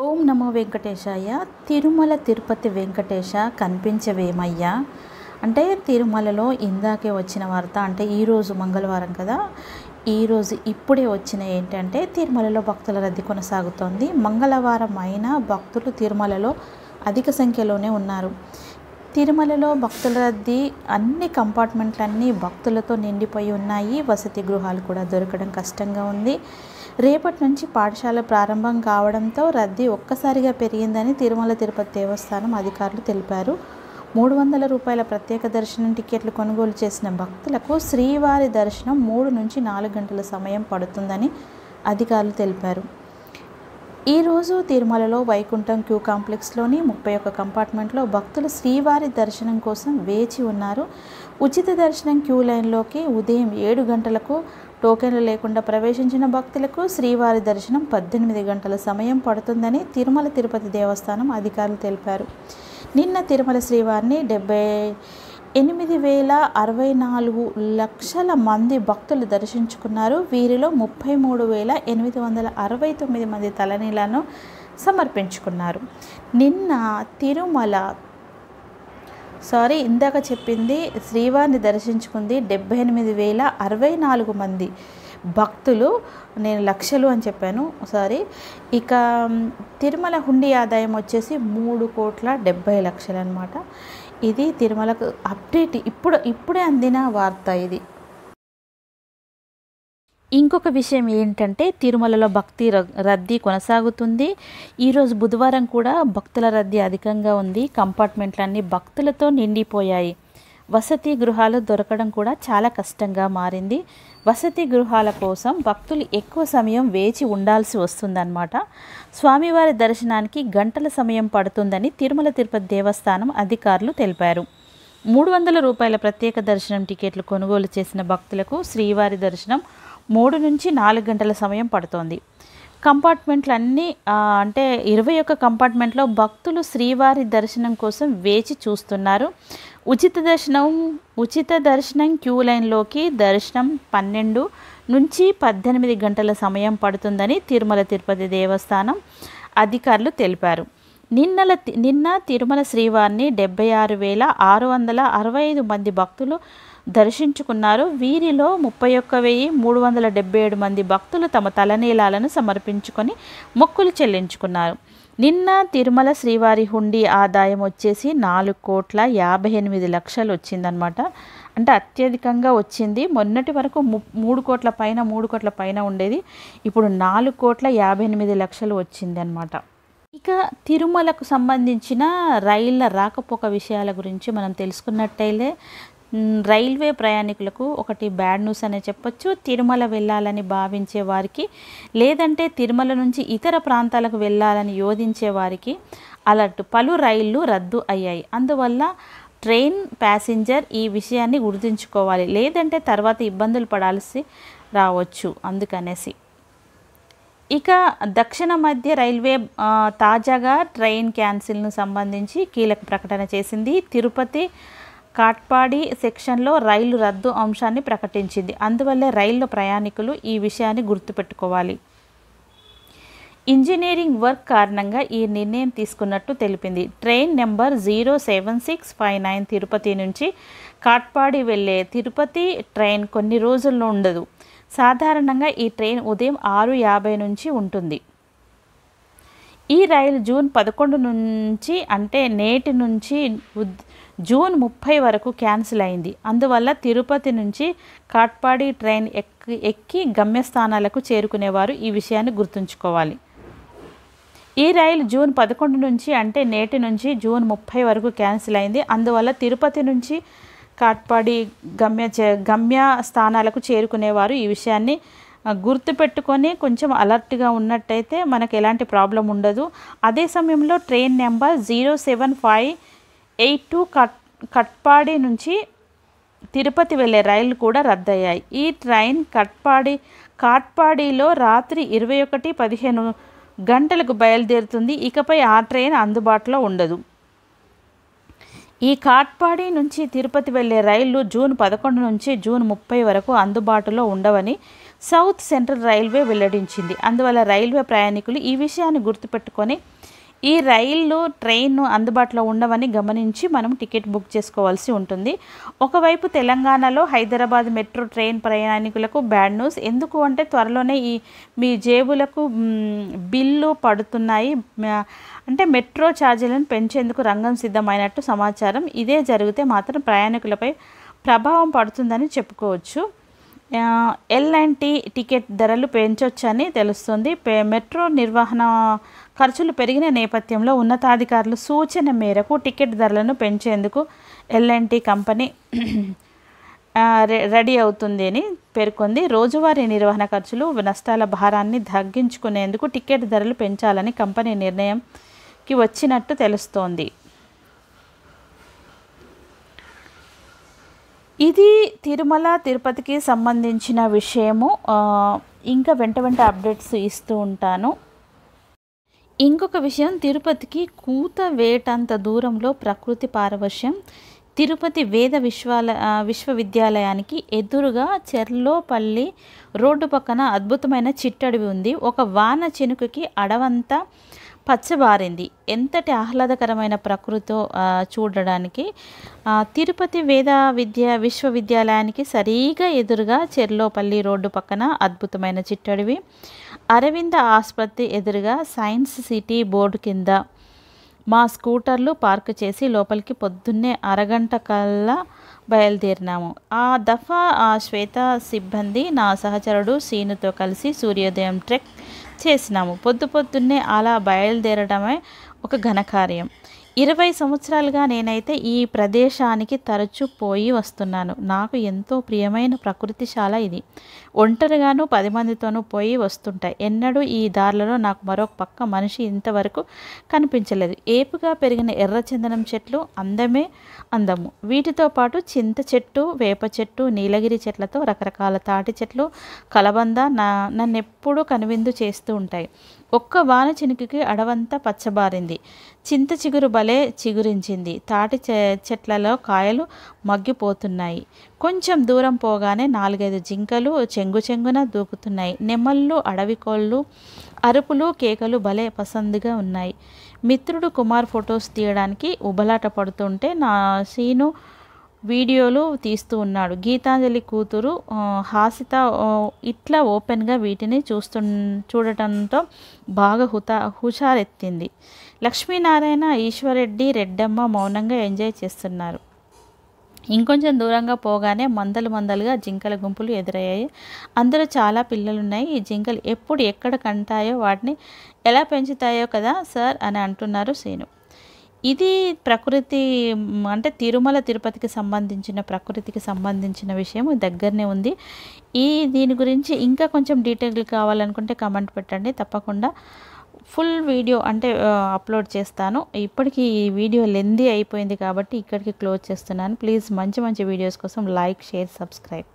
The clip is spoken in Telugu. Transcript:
ఓం నమో వెంకటేశాయ. తిరుమల తిరుపతి వెంకటేశ కనిపించవేమయ్యా. అంటే తిరుమలలో ఇందాకే వచ్చిన వార్త, అంటే ఈరోజు మంగళవారం కదా, ఈరోజు ఇప్పుడే వచ్చిన ఏంటంటే తిరుమలలో భక్తుల రద్దీ కొనసాగుతోంది. మంగళవారం అయినా భక్తులు తిరుమలలో అధిక సంఖ్యలోనే ఉన్నారు. తిరుమలలో భక్తుల రద్దీ, అన్ని కంపార్ట్మెంట్లన్నీ భక్తులతో నిండిపోయి ఉన్నాయి. వసతి గృహాలు కూడా దొరకడం కష్టంగా ఉంది. రేపటి నుంచి పాఠశాల ప్రారంభం కావడంతో రద్దీ ఒక్కసారిగా పెరిగిందని తిరుమల తిరుపతి దేవస్థానం అధికారులు తెలిపారు. 300 రూపాయల ప్రత్యేక దర్శనం టికెట్లు కొనుగోలు చేసిన భక్తులకు శ్రీవారి దర్శనం 3 నుంచి 4 గంటల సమయం పడుతుందని అధికారులు తెలిపారు. ఈరోజు తిరుమలలో వైకుంఠం క్యూ కాంప్లెక్స్లోని 31 కంపార్ట్మెంట్లో భక్తులు శ్రీవారి దర్శనం కోసం వేచి ఉన్నారు. ఉచిత దర్శనం క్యూ లైన్లోకి ఉదయం 7 గంటలకు టోకెన్లు లేకుండా ప్రవేశించిన భక్తులకు శ్రీవారి దర్శనం 18 గంటల సమయం పడుతుందని తిరుమల తిరుపతి దేవస్థానం అధికారులు తెలిపారు. నిన్న తిరుమల శ్రీవారిని 78,064 లక్షల మంది భక్తులు దర్శించుకున్నారు. వీరిలో 33,869 మంది తలనీలను సమర్పించుకున్నారు. నిన్న ఇందాక చెప్పింది శ్రీవారిని దర్శించుకుంది 78,064 మంది భక్తులు, నేను లక్షలు అని చెప్పాను, ఇక తిరుమల హుండీ ఆదాయం వచ్చేసి 3,70,00,000 అనమాట. ఇది తిరుమలకు అప్డేట్ ఇప్పుడే అందిన వార్త ఇది. ఇంకొక విషయం ఏంటంటే తిరుమలలో భక్తి రద్దీ కొనసాగుతుంది. ఈరోజు బుధవారం కూడా భక్తుల రద్దీ అధికంగా ఉంది. కంపార్ట్మెంట్లన్నీ భక్తులతో నిండిపోయాయి. వసతి గృహాలు దొరకడం కూడా చాలా కష్టంగా మారింది. వసతి గృహాల కోసం భక్తులు ఎక్కువ సమయం వేచి ఉండాల్సి వస్తుందన్నమాట. స్వామివారి దర్శనానికి గంటల సమయం పడుతుందని తిరుమల తిరుపతి దేవస్థానం అధికారులు తెలిపారు. 300 రూపాయల ప్రత్యేక దర్శనం టికెట్లు కొనుగోలు చేసిన భక్తులకు శ్రీవారి దర్శనం 3 నుంచి 4 గంటల సమయం పడుతోంది. కంపార్ట్మెంట్లన్నీ అంటే 21 కంపార్ట్మెంట్లో భక్తులు శ్రీవారి దర్శనం కోసం వేచి చూస్తున్నారు. ఉచిత దర్శనం క్యూ లైన్లోకి దర్శనం 12 నుంచి 18 గంటల సమయం పడుతుందని తిరుమల తిరుపతి దేవస్థానం అధికారులు తెలిపారు. నిన్న తిరుమల శ్రీవారిని 76,665 మంది భక్తులు దర్శించుకున్నారు. వీరిలో 31,377 మంది భక్తులు తమ తలనీలాలను సమర్పించుకొని మొక్కులు చెల్లించుకున్నారు. నిన్న తిరుమల శ్రీవారి హుండీ ఆదాయం వచ్చేసి 4,58,00,000 వచ్చిందనమాట. అంటే అత్యధికంగా వచ్చింది. మొన్నటి వరకు 3 కోట్ల పైన ఉండేది. ఇప్పుడు 4,58,00,000 వచ్చింది అనమాట. ఇక తిరుమలకు సంబంధించిన రైళ్ల రాకపోక విషయాల గురించి మనం తెలుసుకున్నట్టయితే రైల్వే ప్రయాణికులకు ఒకటి బ్యాడ్ న్యూస్ అనే చెప్పొచ్చు. తిరుమల వెళ్ళాలని భావించే వారికి, లేదంటే తిరుమల నుంచి ఇతర ప్రాంతాలకు వెళ్ళాలని యోచించే వారికి అలర్ట్. పలు రైళ్లు రద్దు అయ్యాయి. అందువల్ల ట్రైన్ ప్యాసింజర్ ఈ విషయాన్ని గుర్తుంచుకోవాలి, లేదంటే తర్వాత ఇబ్బందులు పడాల్సి రావచ్చు. అందుకనేసి ఇక దక్షిణ మధ్య రైల్వే తాజాగా ట్రైన్ క్యాన్సిల్ను సంబంధించి కీలక ప్రకటన చేసింది. తిరుపతి కాట్పాడి సెక్షన్లో రైలు రద్దు అంశాన్ని ప్రకటించింది. అందువల్లే రైల్లో ప్రయాణికులు ఈ విషయాన్ని గుర్తుపెట్టుకోవాలి. ఇంజనీరింగ్ వర్క్ కారణంగా ఈ నిర్ణయం తీసుకున్నట్టు తెలిపింది. ట్రైన్ నెంబర్ 07659 తిరుపతి నుంచి కాట్పాడి వెళ్ళే తిరుపతి ట్రైన్ కొన్ని రోజుల్లో ఉండదు. సాధారణంగా ఈ ట్రైన్ ఉదయం 6:50 నుంచి ఉంటుంది. ఈ రైలు జూన్ 11 నుంచి, అంటే నేటి నుంచి జూన్ 30 వరకు క్యాన్సిల్ అయింది. అందువల్ల తిరుపతి నుంచి కాట్పాడి ట్రైన్ ఎక్కి గమ్యస్థానాలకు చేరుకునేవారు ఈ విషయాన్ని గుర్తుంచుకోవాలి. ఈ రైలు జూన్ 11 నుంచి, అంటే నేటి నుంచి జూన్ 30 వరకు క్యాన్సిల్ అయింది. అందువల్ల తిరుపతి నుంచి కాట్పాడి గమ్య స్థానాలకు చేరుకునేవారు ఈ విషయాన్ని గుర్తుపెట్టుకొని కొంచెం అలర్ట్గా ఉన్నట్టయితే మనకు ఎలాంటి ప్రాబ్లం ఉండదు. అదే సమయంలో ట్రైన్ నెంబర్ 07582 కట్పాడి నుంచి తిరుపతి వెళ్ళే రైళ్లు కూడా రద్దయ్యాయి. ఈ ట్రైన్ కాట్పాడిలో రాత్రి 21:15 గంటలకు బయలుదేరుతుంది. ఇకపై ఆ ట్రైన్ అందుబాటులో ఉండదు. ఈ కాట్పాడి నుంచి తిరుపతి వెళ్ళే రైళ్లు జూన్ 11 నుంచి జూన్ 30 వరకు అందుబాటులో ఉండవని సౌత్ సెంట్రల్ రైల్వే వెల్లడించింది. అందువల్ల రైల్వే ప్రయాణికులు ఈ విషయాన్ని గుర్తుపెట్టుకొని ఈ ట్రైన్ అందుబాటులో ఉండవని గమనించి మనం టికెట్ బుక్ చేసుకోవాల్సి ఉంటుంది. ఒకవైపు తెలంగాణలో హైదరాబాద్ మెట్రో ట్రైన్ ప్రయాణికులకు బ్యాడ్ న్యూస్. ఎందుకు అంటే త్వరలోనే మీ జేబులకు బిల్లు పడుతున్నాయి. అంటే మెట్రో ఛార్జీలను పెంచేందుకు రంగం సిద్ధమైనట్టు సమాచారం. ఇదే జరిగితే మాత్రం ప్రయాణికులపై ప్రభావం పడుతుందని చెప్పుకోవచ్చు. L&T టికెట్ ధరలు పెంచొచ్చని తెలుస్తుంది. మెట్రో నిర్వహణ ఖర్చులు పెరిగిన నేపథ్యంలో ఉన్నతాధికారుల సూచన మేరకు టికెట్ ధరలను పెంచేందుకు L&T కంపెనీ రెడీ అవుతుంది అని పేర్కొంది. రోజువారీ నిర్వహణ ఖర్చులు నష్టాల భారాన్ని తగ్గించుకునేందుకు టికెట్ ధరలు పెంచాలని కంపెనీ నిర్ణయంకి వచ్చినట్టు తెలుస్తోంది. ఇది తిరుమల తిరుపతికి సంబంధించిన విషయము. ఇంకా వెంట అప్డేట్స్ ఇస్తూ ఉంటాను. ఇంకొక విషయం, తిరుపతికి కూత వేటంత దూరంలో ప్రకృతి పారవశ్యం. తిరుపతి వేద విశ్వవిద్యాలయానికి ఎదురుగా చెర్లోపల్లి రోడ్డు పక్కన అద్భుతమైన చిట్టడవి ఉంది. ఒక వాన చినుకుకి అడవంతా పచ్చబారింది. ఎంతటి ఆహ్లాదకరమైన ప్రకృతో చూడడానికి. తిరుపతి వేద విశ్వవిద్యాలయానికి సరిగా ఎదురుగా చెర్లోపల్లి రోడ్డు పక్కన అద్భుతమైన చిట్టడవి. అరవింద ఆసుపత్రి ఎదురుగా సైన్స్ సిటీ బోర్డు కింద మా స్కూటర్లు పార్క్ చేసి లోపలికి పొద్దున్నే అరగంట కల్లా బయలుదేరినాము. ఆ దఫా శ్వేత సిబ్బంది నా సహచరుడు సీనుతో కలిసి సూర్యోదయం ట్రెక్ చేసినాము. పొద్దున్నే అలా బయలుదేరడమే ఒక ఘనకార్యం. 20 సంవత్సరాలుగా నేనైతే ఈ ప్రదేశానికి తరచూ పోయి వస్తున్నాను. నాకు ఎంతో ప్రియమైన ప్రకృతిశాల ఇది. ఒంటరిగాను 10 మందితోనూ పోయి వస్తుంటాయి. ఎన్నడూ ఈ దారులలో నాకు మరొక పక్క మనిషి ఇంతవరకు కనిపించలేదు. ఏపుగా పెరిగిన ఎర్రచందనం చెట్లు అందమే అందము. వీటితో పాటు చింత చెట్టు, వేప చెట్టు, నీలగిరి చెట్లతో రకరకాల తాటి చెట్లు, కలబంద నన్నెప్పుడూ కనువిందు చేస్తూ ఉంటాయి. ఒక్క వాన చినుకుకి అడవంతా పచ్చబారింది. చింత చిగురు భలే చిగురించింది. తాటి చెట్లలో కాయలు మగ్గిపోతున్నాయి. కొంచెం దూరం పోగానే 4-5 జింకలు చెంగున దూకుతున్నాయి. నెమళ్ళు, అడవి కోళ్ళు అరుపులు, కేకలు భలే పసందుగా ఉన్నాయి. మిత్రుడు కుమార్ ఫొటోస్ తీయడానికి ఉబలాట పడుతుంటే నా సీను వీడియోలు తీస్తూ ఉన్నాడు. గీతాంజలి కూతురు హాసిత ఇట్లా ఓపెన్గా వీటిని చూడటంతో బాగా హుషారెత్తింది. లక్ష్మీనారాయణ, ఈశ్వరెడ్డి, రెడ్డమ్మ మౌనంగా ఎంజాయ్ చేస్తున్నారు. ఇంకొంచెం దూరంగా పోగానే మందలుగా జింకల గుంపులు ఎదురయ్యాయి. అందులో చాలా పిల్లలున్నాయి. ఈ జింకలు ఎప్పుడు ఎక్కడ కంటాయో వాటిని ఎలా పెంచుతాయో కదా సార్ అని అంటున్నారు సీను. ఇది ప్రకృతి అంటే తిరుమల తిరుపతికి సంబంధించిన విషయం దగ్గరనే ఉంది. దీని గురించి ఇంకా కొంచెం డీటెయిల్ కావాలనుకుంటే కామెంట్ పెట్టండి. తప్పకుండా ఫుల్ వీడియో అప్లోడ్ చేస్తాను. ఇప్పటికీ ఈ వీడియో లెందీ అయిపోయింది కాబట్టి ఇక్కడికి క్లోజ్ చేస్తున్నాను. ప్లీజ్ మంచి వీడియోస్ కోసం లైక్, షేర్, సబ్స్క్రైబ్.